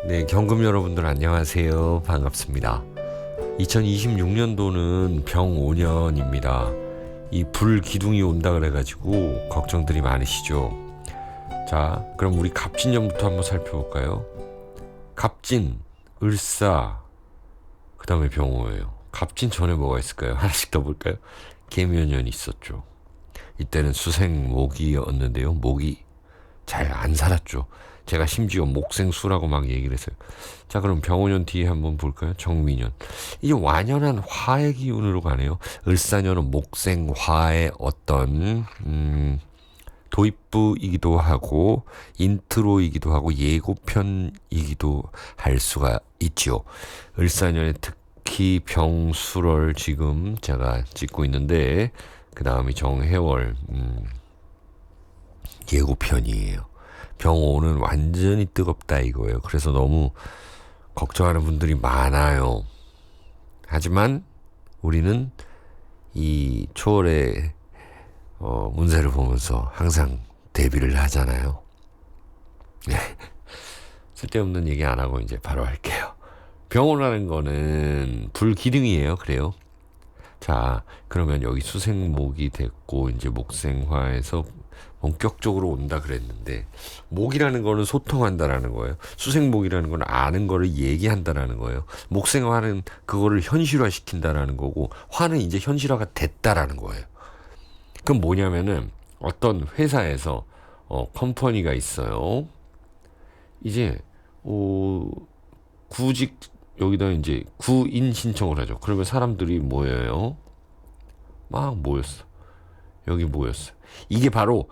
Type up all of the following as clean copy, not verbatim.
네, 경금 여러분들 안녕하세요. 반갑습니다. 2026년도는 병5년입니다. 이 불기둥이 온다 그래가지고 걱정들이 많으시죠. 자, 그럼 우리 갑진년부터 한번 살펴볼까요? 갑진, 을사, 그 다음에 병호예요. 갑진 전에 뭐가 있을까요? 하나씩 더 볼까요? 개묘년이 있었죠. 이때는 수생목이었는데요. 목이 잘 안 살았죠. 제가 심지어 목생수라고 막 얘기를 했어요. 자, 그럼 병오년 뒤에 한번 볼까요? 정미년. 이게 완연한 화의 기운으로 가네요. 을사년은 목생화의 어떤 도입부이기도 하고 인트로이기도 하고 예고편이기도 할 수가 있죠. 을사년에 특히 병술월 지금 제가 찍고 있는데 그 다음이 정해월 예고편이에요. 병오는 완전히 뜨겁다 이거예요. 그래서 너무 걱정하는 분들이 많아요. 하지만 우리는 이 초월의 운세를 보면서 항상 대비를 하잖아요. 네. 쓸데없는 얘기 안 하고 이제 바로 할게요. 병오라는 거는 불기둥이에요. 그래요. 자, 그러면 여기 수생목이 됐고 이제 목생화에서 본격적으로 온다 그랬는데 목이라는 거는 소통한다라는 거예요. 수생목이라는 건 아는 거를 얘기한다라는 거예요. 목생화는 그거를 현실화시킨다라는 거고 화는 이제 현실화가 됐다라는 거예요. 그럼 뭐냐면은 어떤 회사에서 컴퍼니가 있어요. 이제 구직 여기다 이제 구인 신청을 하죠. 그러면 사람들이 모여요. 막 모였어. 여기 모였어. 이게 바로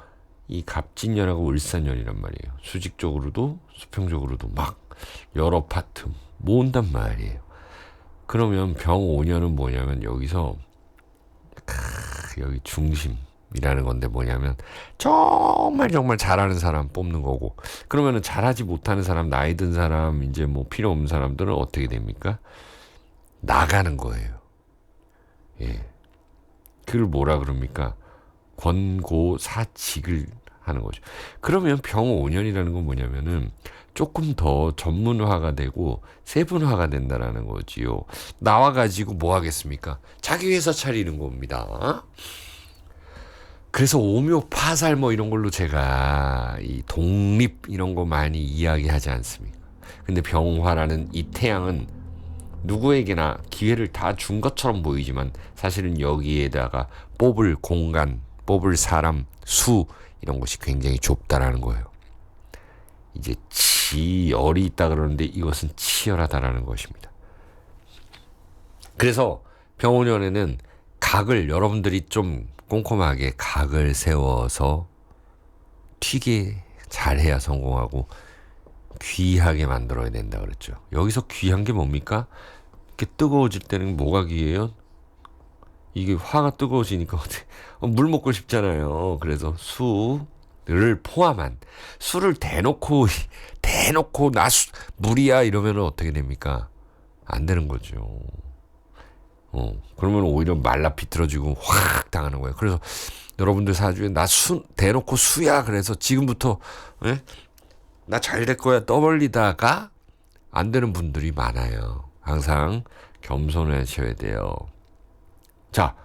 이 갑진년하고 을사년이란 말이에요. 수직적으로도 수평적으로도 막 여러 파트 모은단 말이에요. 그러면 병5년은 뭐냐면 여기서 여기 중심이라는 건데 뭐냐면 정말 잘하는 사람 뽑는 거고 그러면은 잘하지 못하는 사람 나이 든 사람 이제 뭐 필요 없는 사람들은 어떻게 됩니까? 나가는 거예요. 예. 그걸 뭐라 그럽니까? 권고사직을 하는 거죠. 그러면 병5년이라는 건 뭐냐면은 조금 더 전문화가 되고 세분화가 된다라는 거지요. 나와가지고 뭐 하겠습니까? 자기 회사 차리는 겁니다. 그래서 오묘 파살 뭐 이런 걸로 제가 이 독립 이런 거 많이 이야기하지 않습니까? 근데 병화라는 이 태양은 누구에게나 기회를 다 준 것처럼 보이지만 사실은 여기에다가 뽑을 공간, 뽑을 사람, 수 이런 것이 굉장히 좁다라는 거예요. 이제 치열이 있다 그러는데 이것은 치열하다라는 것입니다. 그래서 병원년에는 각을 여러분들이 좀 꼼꼼하게 각을 세워서 튀게 잘해야 성공하고 귀하게 만들어야 된다 그랬죠. 여기서 귀한 게 뭡니까? 이렇게 뜨거워질 때는 뭐가 귀해요? 이게 화가 뜨거워지니까 물 먹고 싶잖아요. 그래서 수를 포함한 술을 대놓고 나 물이야 이러면 어떻게 됩니까? 안 되는 거죠. 그러면 오히려 말라 비틀어지고 확 당하는 거예요. 그래서 여러분들 사주에 나 대놓고 수야 그래서 지금부터 예? 나 잘 될 거야 떠벌리다가 안 되는 분들이 많아요. 항상 겸손하셔야 돼요. 자,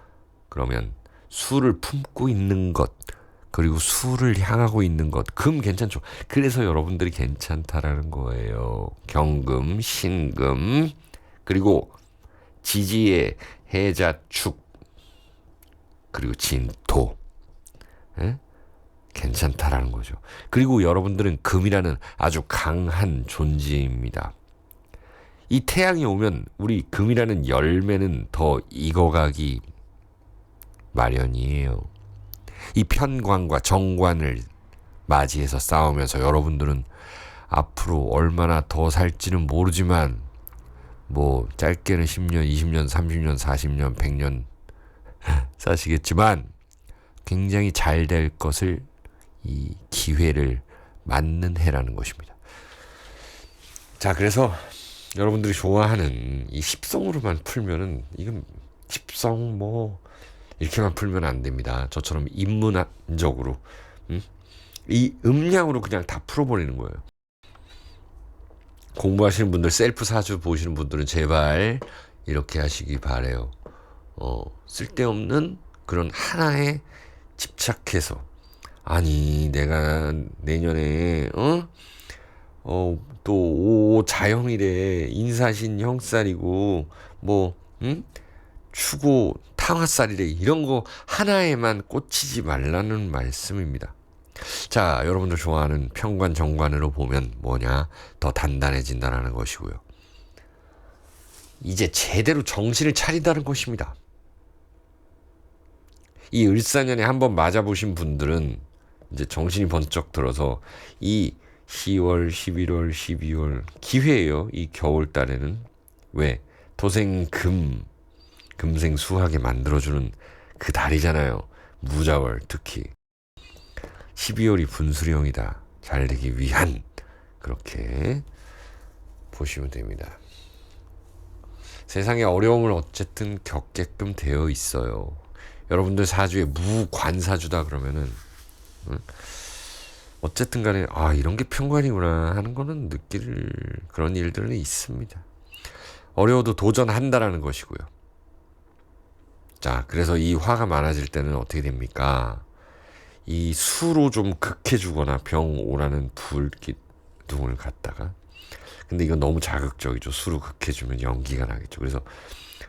그러면 수를 품고 있는 것, 그리고 수를 향하고 있는 것, 금 괜찮죠? 그래서 여러분들이 괜찮다라는 거예요. 경금, 신금, 그리고 지지의 해자축, 그리고 진토. 에? 괜찮다라는 거죠. 그리고 여러분들은 금이라는 아주 강한 존재입니다. 이 태양이 오면 우리 금이라는 열매는 더 익어가기 마련이에요. 이 편관과 정관을 맞이해서 싸우면서 여러분들은 앞으로 얼마나 더 살지는 모르지만 뭐 짧게는 10년, 20년, 30년, 40년, 100년 사시겠지만 굉장히 잘 될 것을 이 기회를 맞는 해라는 것입니다. 자, 그래서 여러분들이 좋아하는 이 십성으로만 풀면은 이건 십성 뭐 이렇게만 풀면 안 됩니다. 저처럼 인문학적으로 이 음량으로 그냥 다 풀어버리는 거예요. 공부하시는 분들, 셀프 사주 보시는 분들은 제발 이렇게 하시기 바래요. 쓸데없는 그런 하나에 집착해서, 아니 내가 내년에 또 자영일에 인사신 형살이고 뭐 추고 탕화살이래, 이런 거 하나에만 꽂히지 말라는 말씀입니다. 자, 여러분들 좋아하는 편관 정관으로 보면 뭐냐, 더 단단해진다는 것이고요. 이제 제대로 정신을 차린다는 것입니다. 이 을사년에 한번 맞아보신 분들은 이제 정신이 번쩍 들어서 이 10월, 11월, 12월 기회예요. 이 겨울 달에는 왜 토생 금생 수하게 만들어주는 그 달이잖아요. 무자월 특히 12월이 분수령이다. 잘 되기 위한, 그렇게 보시면 됩니다. 세상의 어려움을 어쨌든 겪게끔 되어 있어요. 여러분들 사주에 무관사주다 그러면은 어쨌든 간에 이런 게 편관이구나 하는 거는 느낄 그런 일들은 있습니다. 어려워도 도전한다라는 것이고요. 자, 그래서 이 화가 많아질 때는 어떻게 됩니까? 이 수로 좀 극해주거나 병 오라는 불기둥을 갖다가, 근데 이건 너무 자극적이죠. 수로 극해주면 연기가 나겠죠. 그래서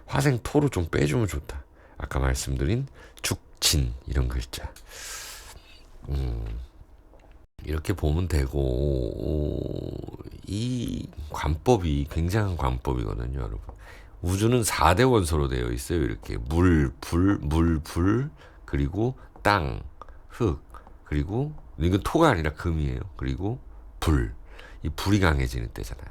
화생 토로 좀 빼주면 좋다. 아까 말씀드린 죽진 이런 글자. 이렇게 보면 되고, 이 관법이 굉장한 관법이거든요, 여러분. 우주는 4대 원소로 되어 있어요. 이렇게 물, 불, 그리고 땅, 흙, 그리고 이건 토가 아니라 금이에요. 그리고 불. 이 불이 강해지는 때잖아요.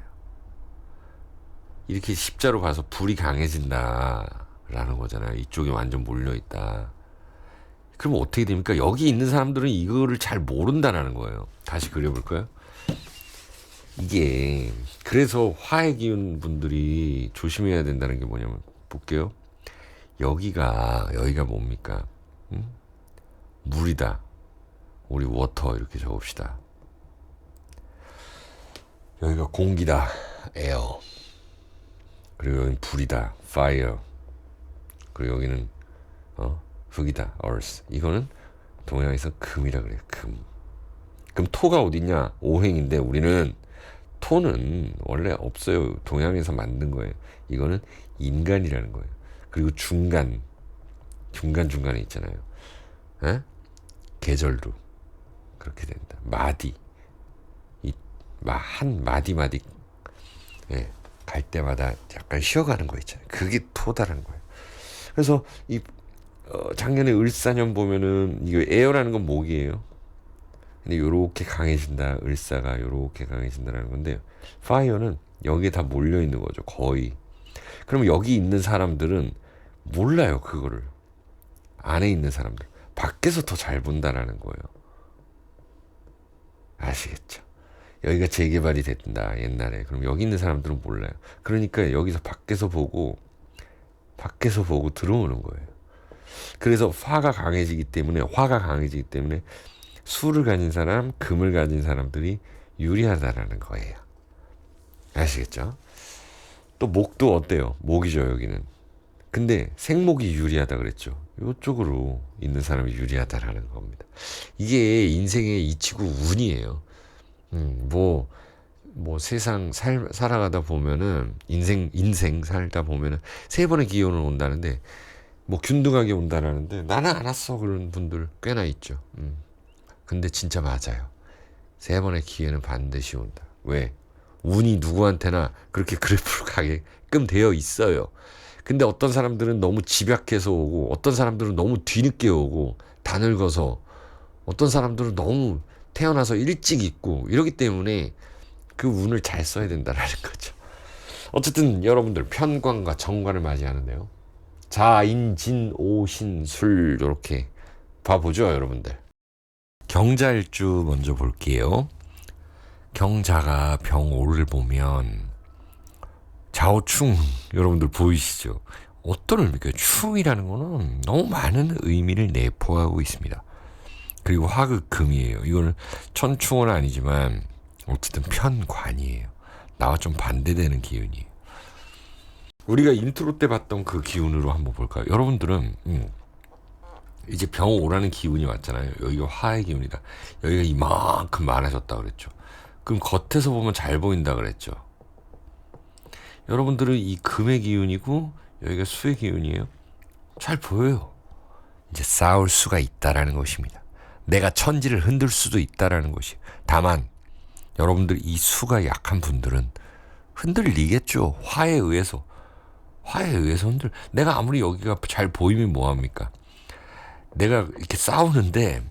이렇게 십자로 봐서 불이 강해진다라는 거잖아요. 이쪽에 완전 몰려있다. 그럼 어떻게 됩니까? 여기 있는 사람들은 이거를 잘 모른다라는 거예요. 다시 그려볼까요? 이게 그래서 화의 기운 분들이 조심해야 된다는 게 뭐냐면, 볼게요. 여기가 뭡니까? 물이다. 우리 워터 이렇게 적읍시다. 여기가 공기다. 에어. 그리고 여기는 불이다. fire. 그리고 여기는 흙이다. earth. 이거는 동양에서 금이라 그래요. 금. 그럼 토가 어딨냐? 오행인데 우리는 토는 원래 없어요. 동양에서 만든 거예요. 이거는 인간이라는 거예요. 그리고 중간에 있잖아요. 에? 계절도 그렇게 된다. 마디. 한 마디 예, 갈 때마다 약간 쉬어가는 거 있잖아요. 그게 토다라는 거예요. 그래서 이 작년에 을사년 보면은 이거 에어라는 건 목이에요. 근데 요렇게 강해진다. 을사가 요렇게 강해진다라는 건데, 파이어는 여기에 다 몰려 있는 거죠. 거의. 그럼 여기 있는 사람들은 몰라요. 그거를. 안에 있는 사람들. 밖에서 더 잘 본다라는 거예요. 아시겠죠? 여기가 재개발이 됐다. 옛날에. 그럼 여기 있는 사람들은 몰라요. 그러니까 여기서 밖에서 보고 들어오는 거예요. 그래서 화가 강해지기 때문에 수를 가진 사람, 금을 가진 사람들이 유리하다라는 거예요. 아시겠죠? 또 목도 어때요? 목이죠, 여기는. 근데 생목이 유리하다 그랬죠. 이쪽으로 있는 사람이 유리하다라는 겁니다. 이게 인생의 이치고 운이에요. 뭐 세상 살아가다 보면은 인생 살다 보면은 3번의 기회는 온다는데, 뭐 균등하게 온다라는데 나는 안 왔어 그런 분들 꽤나 있죠. 근데 진짜 맞아요. 3번의 기회는 반드시 온다. 왜? 운이 누구한테나 그렇게 그래프로 가게끔 되어 있어요. 근데 어떤 사람들은 너무 집약해서 오고, 어떤 사람들은 너무 뒤늦게 오고, 다 늙어서, 어떤 사람들은 너무 태어나서 일찍 있고, 이러기 때문에 그 운을 잘 써야 된다라는 거죠. 어쨌든 여러분들 편관과 정관을 맞이하는데요. 자, 인, 진, 오, 신, 술 이렇게 봐보죠, 여러분들. 경자일주 먼저 볼게요. 경자가 병오를 보면 좌우충, 여러분들 보이시죠? 어떤 의미일까요? 충이라는 거는 너무 많은 의미를 내포하고 있습니다. 그리고 화극금이에요. 이거는 천충은 아니지만 어쨌든 편관이에요. 나와 좀 반대되는 기운이에요. 우리가 인트로 때 봤던 그 기운으로 한번 볼까요? 여러분들은 이제 병 오라는 기운이 왔잖아요. 여기가 화의 기운이다. 여기가 이만큼 많아졌다 그랬죠. 그럼 겉에서 보면 잘 보인다 그랬죠. 여러분들은 이 금의 기운이고 여기가 수의 기운이에요. 잘 보여요. 이제 싸울 수가 있다라는 것입니다. 내가 천지를 흔들 수도 있다라는 것이. 다만 여러분들 이 수가 약한 분들은 흔들리겠죠. 화에 의해서 내가 아무리 여기가 잘 보이면 뭐합니까? 내가 이렇게 싸우는데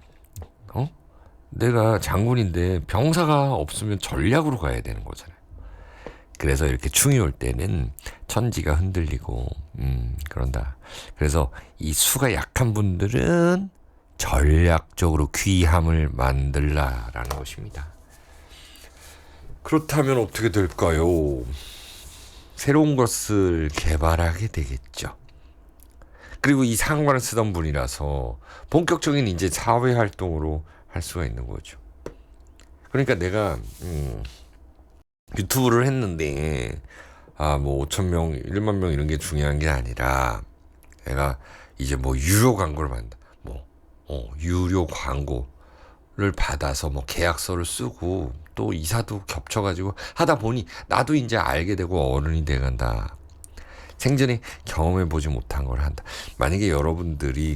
내가 장군인데 병사가 없으면 전략으로 가야 되는 거잖아요. 그래서 이렇게 충이 올 때는 천지가 흔들리고 그런다. 그래서 이 수가 약한 분들은 전략적으로 귀함을 만들라라는 것입니다. 그렇다면 어떻게 될까요? 새로운 것을 개발하게 되겠죠. 그리고 이 상관을 쓰던 분이라서 본격적인 이제 사회 활동으로 할 수가 있는 거죠. 그러니까 내가 유튜브를 했는데 뭐 5천 명, 1만 명 이런 게 중요한 게 아니라 내가 이제 뭐 유료 광고를 받는다. 유료 광고를 받아서 뭐 계약서를 쓰고 또 이사도 겹쳐가지고 하다 보니 나도 이제 알게 되고 어른이 돼간다. 생전에 경험해보지 못한 걸 한다. 만약에 여러분들이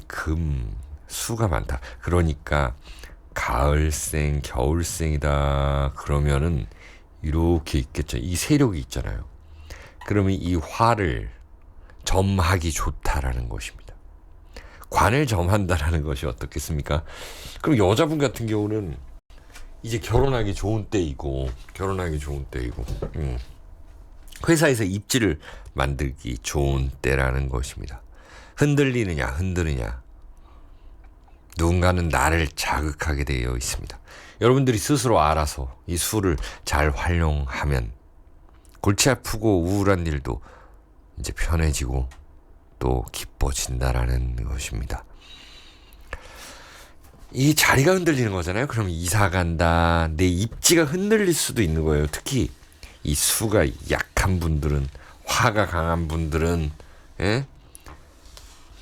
수가 많다. 그러니까 가을생, 겨울생이다. 그러면은 이렇게 있겠죠. 이 세력이 있잖아요. 그러면 이 화를 점하기 좋다라는 것입니다. 관을 점한다라는 것이 어떻겠습니까? 그럼 여자분 같은 경우는 이제 결혼하기 좋은 때이고 회사에서 입지를 만들기 좋은 때라는 것입니다. 흔드느냐 누군가는 나를 자극하게 되어 있습니다. 여러분들이 스스로 알아서 이 수를 잘 활용하면 골치 아프고 우울한 일도 이제 편해지고 또 기뻐진다라는 것입니다. 이 자리가 흔들리는 거잖아요. 그럼 이사 간다. 내 입지가 흔들릴 수도 있는 거예요. 특히 이 수가 약한 분들은, 화가 강한 분들은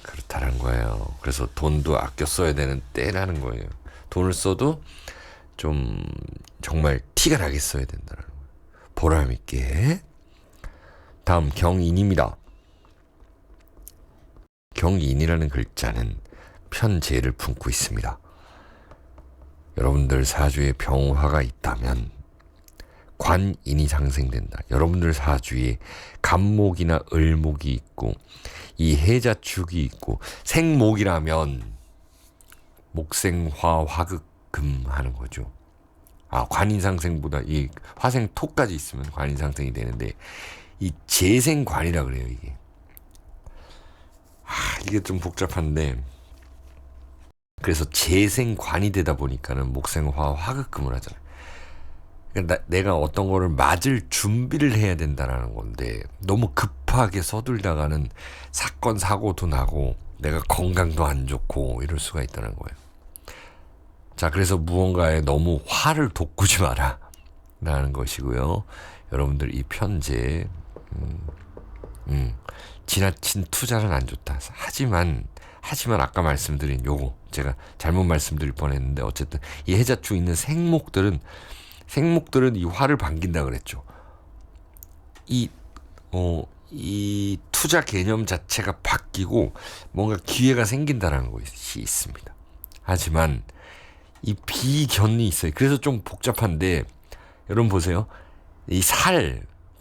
그렇다는 거예요. 그래서 돈도 아껴 써야 되는 때라는 거예요. 돈을 써도 좀 정말 티가 나게 써야 된다는 거예요. 보람 있게. 다음 경인입니다. 경인이라는 글자는 편재를 품고 있습니다. 여러분들 사주에 병화가 있다면 관인이 상생된다. 여러분들 사주에 간목이나 을목이 있고 이 해자축이 있고 생목이라면 목생화 화극금 하는 거죠. 관인상생보다 이 화생토까지 있으면 관인상생이 되는데 이 재생관이라 그래요. 이게 좀 복잡한데 그래서 재생관이 되다 보니까는 목생화 화극금을 하잖아요. 그러니까 내가 어떤 거를 맞을 준비를 해야 된다는 건데 너무 급하게 서둘다가는 사건 사고도 나고 내가 건강도 안 좋고 이럴 수가 있다는 거예요. 자, 그래서 무언가에 너무 화를 돋구지 마라 라는 것이고요. 여러분들 이 편제 지나친 투자는 안 좋다. 하지만 아까 말씀드린 요거 제가 잘못 말씀드릴 뻔했는데 어쨌든 이 해자축 있는 생목들은 이 화를 반긴다 그랬죠. 이 투자 개념 자체가 바뀌고 뭔가 기회가 생긴다는 것이 있습니다. 하지만 이 비견이 있어요. 그래서 좀 복잡한데 여러분 보세요. 이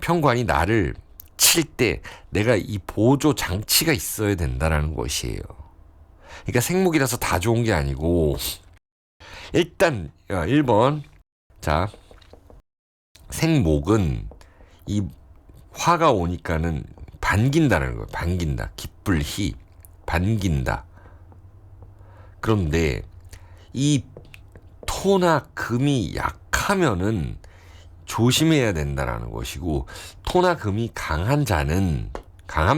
편관이 나를 칠 때 내가 이 보조 장치가 있어야 된다는 것이에요. 그러니까 생목이라서 다 좋은 게 아니고 일단 1번 자 생목은 이 화가 오니까는 반긴다는 거예요. 반긴다. 기쁠희 반긴다. 그런데 이 토나 금이 약하면은 조심해야 된다라는 것이고 토나 금이 강한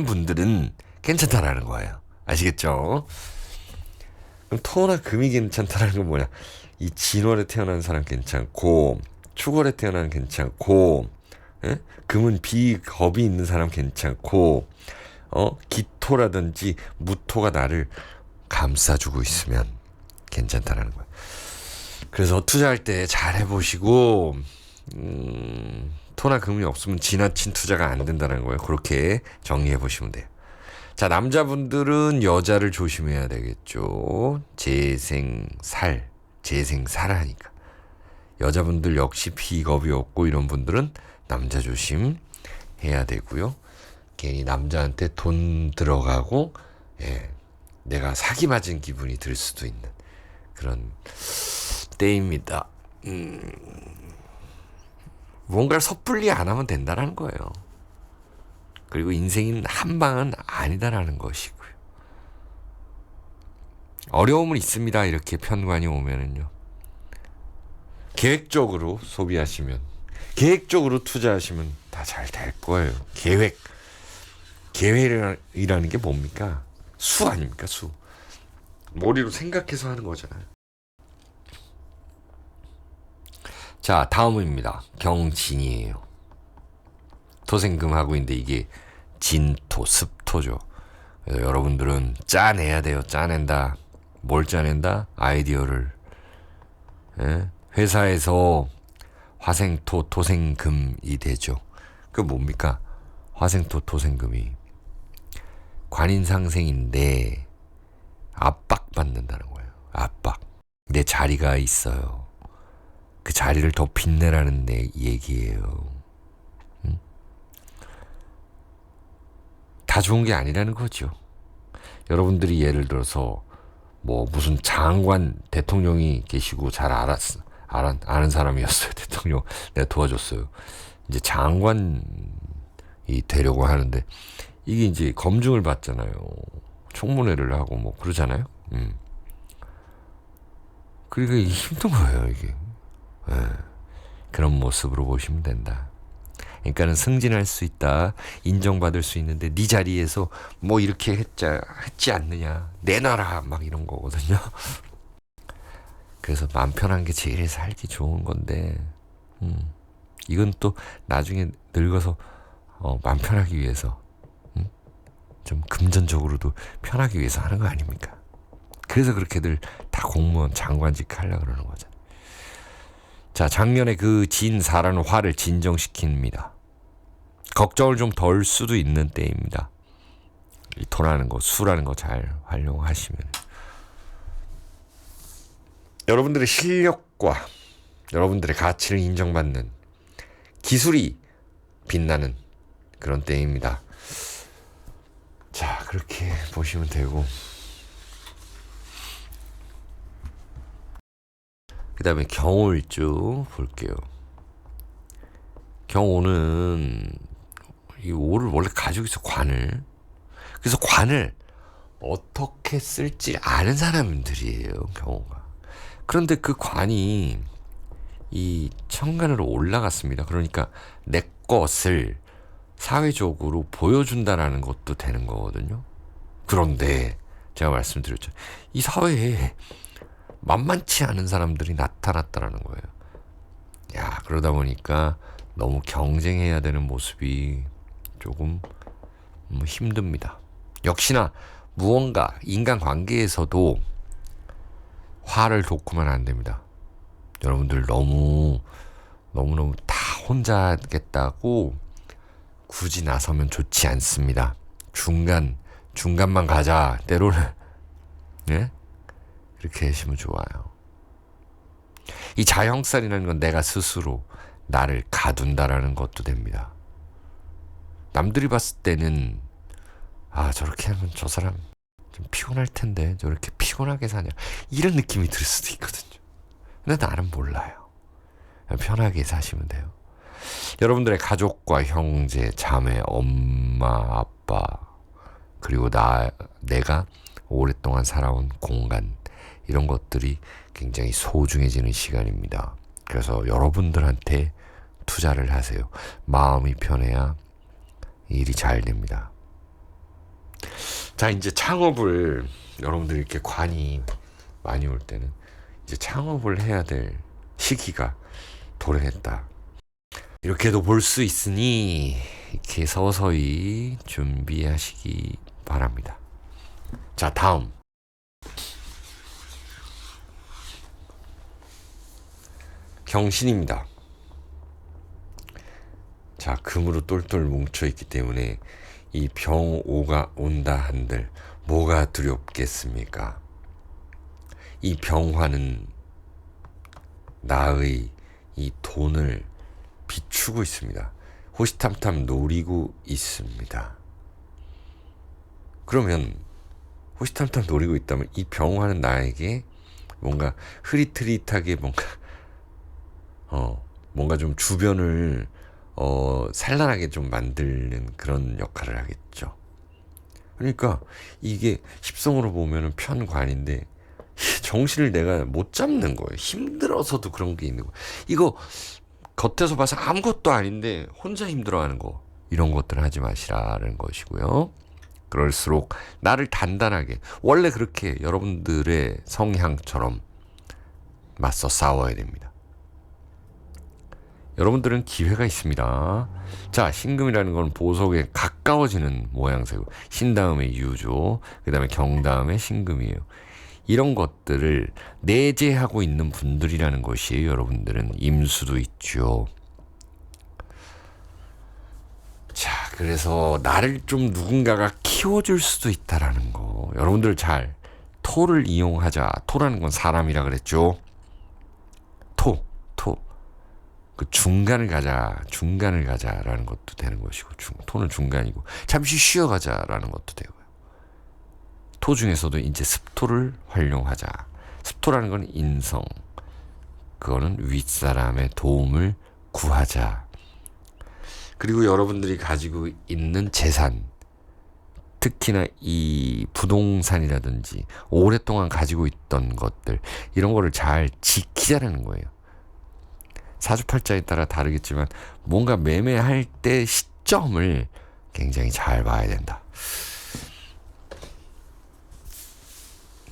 분들은 괜찮다라는 거예요. 아시겠죠? 그럼 토나 금이 괜찮다라는 건 뭐냐? 이 진월에 태어난 사람 괜찮고 축월에 태어난 괜찮고 예? 금은 비겁이 있는 사람 괜찮고 기토라든지 무토가 나를 감싸주고 있으면 괜찮다라는 거예요. 그래서 투자할 때 잘 해보시고 토나 금이 없으면 지나친 투자가 안 된다는 거예요. 그렇게 정리해 보시면 돼요. 자, 남자분들은 여자를 조심해야 되겠죠. 재생살 하니까. 여자분들 역시 비겁이 없고 이런 분들은 남자 조심 해야 되고요. 괜히 남자한테 돈 들어가고 내가 사기 맞은 기분이 들 수도 있는 그런 때입니다. 뭔가를 섣불리 안 하면 된다는 거예요. 그리고 인생은 한 방은 아니다라는 것이고요. 어려움은 있습니다. 이렇게 편관이 오면은요. 계획적으로 소비하시면, 계획적으로 투자하시면 다 잘 될 거예요. 계획이라는 게 뭡니까? 수 아닙니까? 수. 머리로 생각해서 하는 거잖아요. 자, 다음입니다. 경진이에요. 토생금하고 있는데 이게 진토, 습토죠. 그래서 여러분들은 짜내야 돼요. 짜낸다. 뭘 짜낸다? 아이디어를. 회사에서 화생토, 토생금이 되죠. 그 뭡니까? 화생토, 토생금이 관인상생인데 압박받는다는 거예요. 압박. 내 자리가 있어요. 그 자리를 더 빛내라는 내 얘기예요. 다 좋은 게 아니라는 거죠. 여러분들이 예를 들어서 뭐 무슨 장관 대통령이 계시고 잘 아는 사람이었어요. 대통령 내가 도와줬어요. 이제 장관이 되려고 하는데 이게 이제 검증을 받잖아요. 청문회를 하고 뭐 그러잖아요. 그러니까 이게 힘든 거예요. 이게 그런 모습으로 보시면 된다. 그러니까는 승진할 수 있다, 인정받을 수 있는데 네 자리에서 뭐 이렇게 했지 않느냐, 내놔라 막 이런 거거든요. 그래서 마음 편한 게 제일 살기 좋은 건데 이건 또 나중에 늙어서 마음 편하기 위해서 좀 금전적으로도 편하기 위해서 하는 거 아닙니까? 그래서 그렇게들 다 공무원 장관직 하려고 그러는 거죠. 자, 작년에 그 진사라는 화를 진정시킵니다. 걱정을 좀 덜 수도 있는 때입니다. 이 토라는 거, 수라는 거 잘 활용하시면 여러분들의 실력과 여러분들의 가치를 인정받는 기술이 빛나는 그런 때입니다. 자, 그렇게 보시면 되고 그 다음에 경오일주 볼게요. 경오는 이 오를 원래 가지고 있어, 관을. 그래서 관을 어떻게 쓸지 아는 사람들이에요, 경오가. 그런데 그 관이 이 천간으로 올라갔습니다. 그러니까 내 것을 사회적으로 보여준다라는 것도 되는 거거든요. 그런데 제가 말씀드렸죠. 이 사회에 만만치 않은 사람들이 나타났다라는 거예요. 야, 그러다 보니까 너무 경쟁해야 되는 모습이 조금 힘듭니다. 역시나 무언가 인간관계에서도 화를 돋구면 안 됩니다. 여러분들 너무너무 다 혼자 하겠다고 굳이 나서면 좋지 않습니다. 중간만 가자. 때로는 그렇게 하시면 좋아요. 이 자형살이라는 건 내가 스스로 나를 가둔다라는 것도 됩니다. 남들이 봤을 때는 저렇게 하면 저 사람 좀 피곤할 텐데 저렇게 피곤하게 사냐 이런 느낌이 들 수도 있거든요. 근데 나는 몰라요. 편하게 사시면 돼요. 여러분들의 가족과 형제, 자매, 엄마, 아빠 그리고 내가 오랫동안 살아온 공간 이런 것들이 굉장히 소중해지는 시간입니다. 그래서 여러분들한테 투자를 하세요. 마음이 편해야 일이 잘 됩니다. 자, 이제 창업을 여러분들 이렇게 관이 많이 올 때는 이제 창업을 해야 될 시기가 도래했다. 이렇게도 볼 수 있으니 이렇게 서서히 준비하시기 바랍니다. 자, 다음. 경신입니다. 자, 금으로 똘똘 뭉쳐있기 때문에 이 병오가 온다 한들 뭐가 두렵겠습니까? 이 병화는 나의 이 돈을 비추고 있습니다. 호시탐탐 노리고 있습니다. 그러면 호시탐탐 노리고 있다면 이 병화는 나에게 뭔가 흐릿흐릿하게 뭔가 좀 주변을 산란하게 좀 만드는 그런 역할을 하겠죠. 그러니까 이게 십성으로 보면은 편관인데 정신을 내가 못 잡는 거예요. 힘들어서도 그런 게 있는 거예요. 이거 겉에서 봐서 아무것도 아닌데 혼자 힘들어하는 거, 이런 것들은 하지 마시라는 것이고요. 그럴수록 나를 단단하게, 원래 그렇게 여러분들의 성향처럼 맞서 싸워야 됩니다. 여러분들은 기회가 있습니다. 자, 신금이라는 건 보석에 가까워지는 모양새고, 신 다음에 유죠, 그 다음에 경 다음에 신금이에요. 이런 것들을 내재하고 있는 분들이라는 것이에요. 여러분들은 임수도 있죠. 자, 그래서 나를 좀 누군가가 키워줄 수도 있다라는 거. 여러분들 잘 토를 이용하자. 토라는 건 사람이라 그랬죠. 토. 그 중간을 가자라는 것도 되는 것이고, 토는 중간이고, 잠시 쉬어가자라는 것도 되고요. 토 중에서도 이제 습토를 활용하자. 습토라는 건 인성. 그거는 윗사람의 도움을 구하자. 그리고 여러분들이 가지고 있는 재산, 특히나 이 부동산이라든지 오랫동안 가지고 있던 것들, 이런 거를 잘 지키자라는 거예요. 사주팔자에 따라 다르겠지만 뭔가 매매할 때 시점을 굉장히 잘 봐야 된다.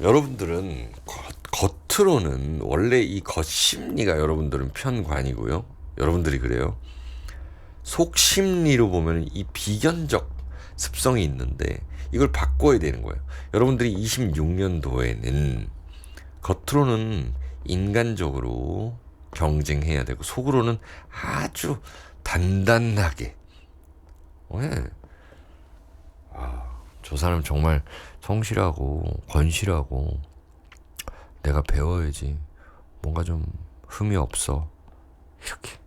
여러분들은 겉으로는 원래 이 겉심리가 여러분들은 편관이고요. 여러분들이 그래요. 속심리로 보면 이 비견적 습성이 있는데 이걸 바꿔야 되는 거예요. 여러분들이 26년도에는 겉으로는 인간적으로 경쟁해야 되고 속으로는 아주 단단하게, 왜? 저 사람 정말 성실하고 건실하고 내가 배워야지, 뭔가 좀 흠이 없어, 이렇게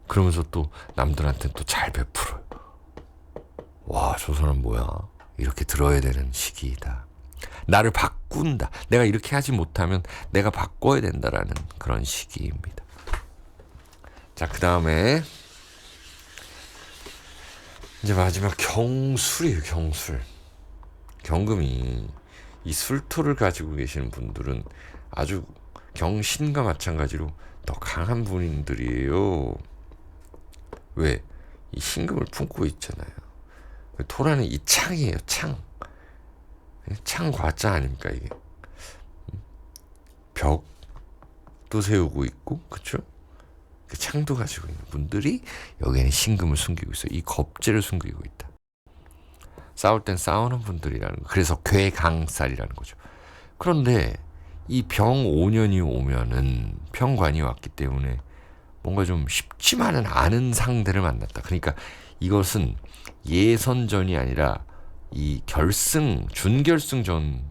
그러면서 또 남들한테 또 잘 베풀어요. 와, 저 사람 뭐야, 이렇게 들어야 되는 시기이다. 나를 바꾼다. 내가 이렇게 하지 못하면 내가 바꿔야 된다라는 그런 시기입니다. 자, 그 다음에 이제 마지막 경술이에요. 경술. 경금이 이 술토를 가지고 계시는 분들은 아주 경신과 마찬가지로 더 강한 분들이에요. 왜? 이 신금을 품고 있잖아요. 토라는 이 창이에요. 창 과자 아닙니까 이게? 벽도 세우고 있고, 그쵸? 그 창도 가지고 있는 분들이 여기에는 신금을 숨기고 있어요. 이 겁재를 숨기고 있다. 싸울 땐 싸우는 분들이라는 거. 그래서 괴강살이라는 거죠. 그런데 이 병 5년이 오면은 편관이 왔기 때문에 뭔가 좀 쉽지만은 않은 상대를 만났다. 그러니까 이것은 예선전이 아니라 이 준결승전,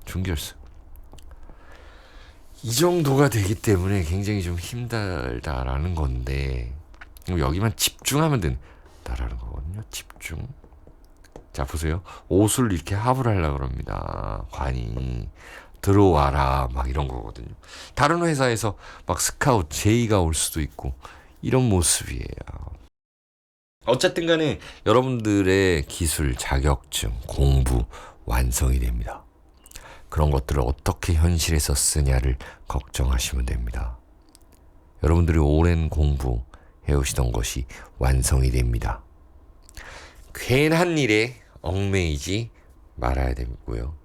준결승. 이 정도가 되기 때문에 굉장히 좀 힘들다라는 건데, 여기만 집중하면 된다라는 거거든요. 집중. 자, 보세요. 옷을 이렇게 합을 하려고 그럽니다. 관이. 들어와라, 막 이런 거거든요. 다른 회사에서 막 스카우트, 제의가 올 수도 있고, 이런 모습이에요. 어쨌든 간에 여러분들의 기술, 자격증, 공부 완성이 됩니다. 그런 것들을 어떻게 현실에서 쓰냐를 걱정하시면 됩니다. 여러분들이 오랜 공부해오시던 것이 완성이 됩니다. 괜한 일에 얽매이지 말아야 되고요.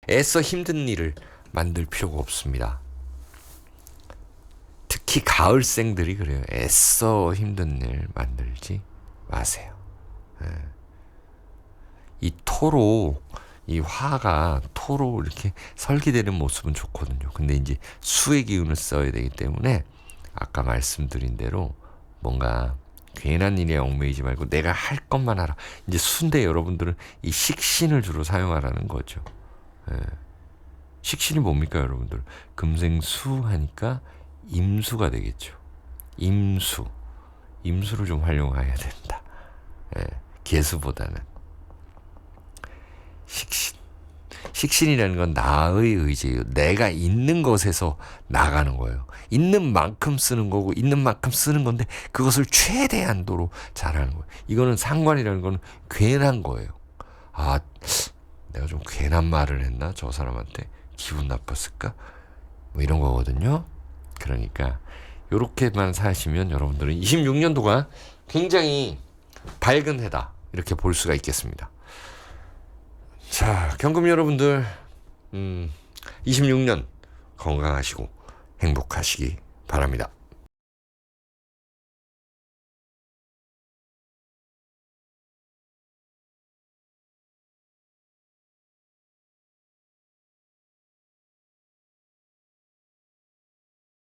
애써 힘든 일을 만들 필요가 없습니다. 특히 가을생들이 그래요. 애써 힘든 일 만들지 마세요. 예. 이 토로 이 화가 토로 이렇게 설계되는 모습은 좋거든요. 근데 이제 수의 기운을 써야 되기 때문에 아까 말씀드린 대로 뭔가 괜한 일에 얽매이지 말고 내가 할 것만 하라. 이제 수인데 여러분들은 이 식신을 주로 사용하라는 거죠. 예. 식신이 뭡니까 여러분들? 금생수 하니까 임수가 되겠죠. 임수. 임수를 좀 활용해야 된다. 예. 개수보다는. 식신. 식신이라는 건 나의 의지예요. 내가 있는 것에서 나가는 거예요. 있는 만큼 쓰는 거고 있는 만큼 쓰는 건데 그것을 최대한도로 잘하는 거예요. 이거는 상관이라는 건 괜한 거예요. 아, 내가 좀 괜한 말을 했나? 저 사람한테 기분 나빴을까? 뭐 이런 거거든요. 그러니까 요렇게만 사시면 여러분들은 26년도가 굉장히 밝은 해다. 이렇게 볼 수가 있겠습니다. 자, 경금 여러분들 26년 건강하시고 행복하시기 바랍니다.